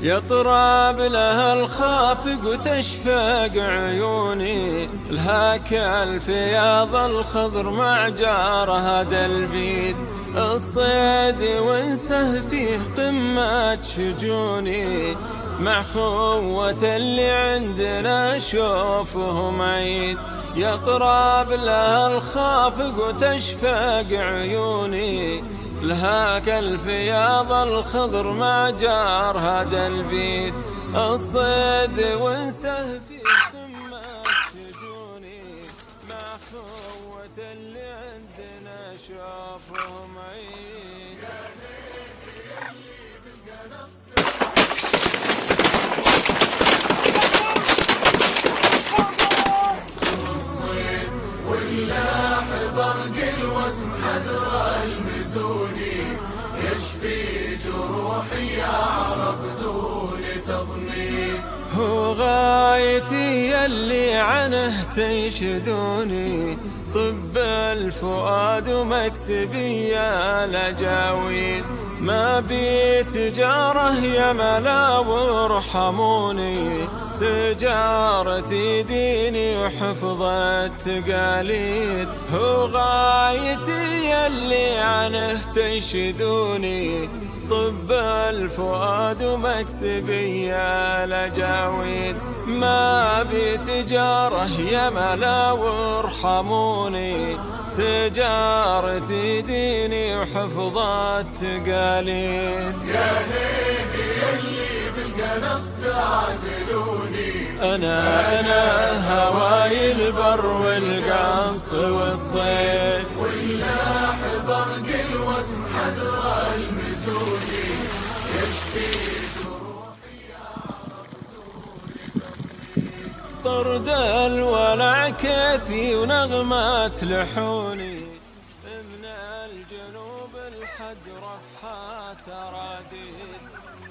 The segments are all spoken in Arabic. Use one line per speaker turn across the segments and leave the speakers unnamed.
يطرب لها الخافق وتشفق عيوني، لها كالفياض الخضر مع جارها دلبيد. الصيد وانسه فيه قمة شجوني، مع خوة اللي عندنا شوفهم عيد. يطرب لها الخافق وتشفق عيوني، لها كالفياض الخضر مع جارها دلبيد. الصيد وانسه فيه قمة شجوني، مع خوة اللي عندنا شوفهم عيد.
الصيد واللاح برق الوسم حذر المزوني، يشفي جروحي يا عرب دون تضمين.
هو غايتي يلي عنه تنشدوني، طب الفؤاد ومكسبي يا لجاويد. ما بي تجاره يا ملا وارحموني، تجارتي ديني وحفظ التقاليد. هو غايتي يلي عنه تنشدوني، طب الفؤاد ومكسبي يا لجاويد. ما بي تجاره يا ملا وارحموني، تجارتي ديني وحفظ التقاليد.
يا هيه يلي بالقنص تعدلوني،
أنا هواي البر والقنص والصيد،
واللاح برق الوسم حذر المزوني، يشفي جروحي يا عرب دون تضمين.
طرد الولع كيفي ونغمات لحوني، من الجنوب الحد رفحات أراديد.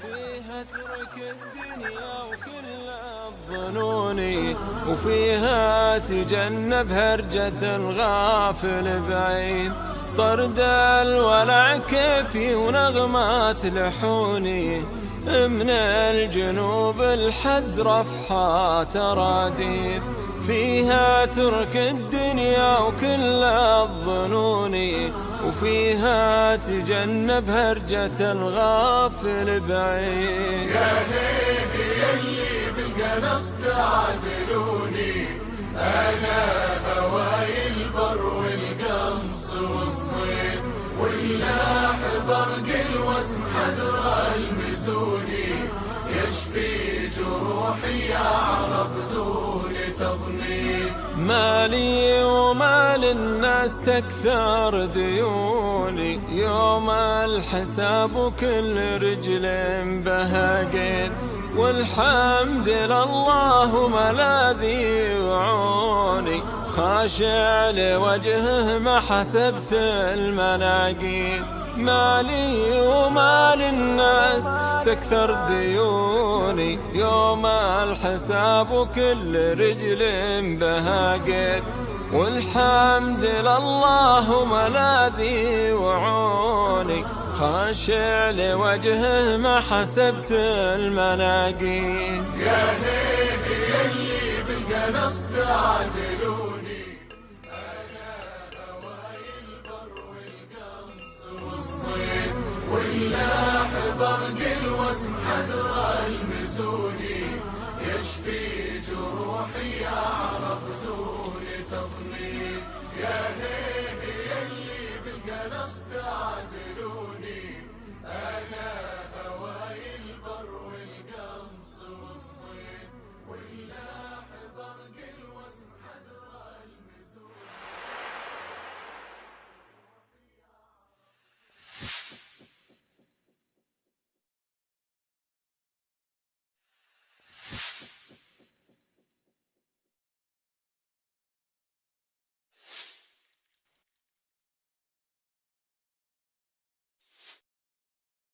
فيها ترك الدنيا وكل الظنون، وفيها تجنب هرجة الغافل بعيد. طرد الولع كيفي ونغمات لحوني، من الجنوب الحد رفحات أراديد. فيها ترك الدنيا وكل الظنون، وفيها تجنب هرجة الغافل بعيد.
يا هيه يلي بالقنص تعدلوني، أنا هواي البر والقنص والصيد، واللاح برق الوسم حذر المزوني، يشفي جروحي يا عرب دون تضمين.
مالي ومال الناس تكثر ديوني، يوم الحساب وكل رجل بها قيد. والحمد لله ملاذي وعوني، خاشع لوجهه ما حسبت المناقيد. مالي ومال الناس تكثر ديوني، يوم الحساب وكل رجل بها قيد. والحمد لله ملاذي وعوني، خاشع لوجهه ما حسبت المناقيد.
يا هيه يلي بالقنص تعدلوني، أنا هواي البر والقنص والصيد، واللاح برق الوسم حذر المزوني، يشفي جروحي يا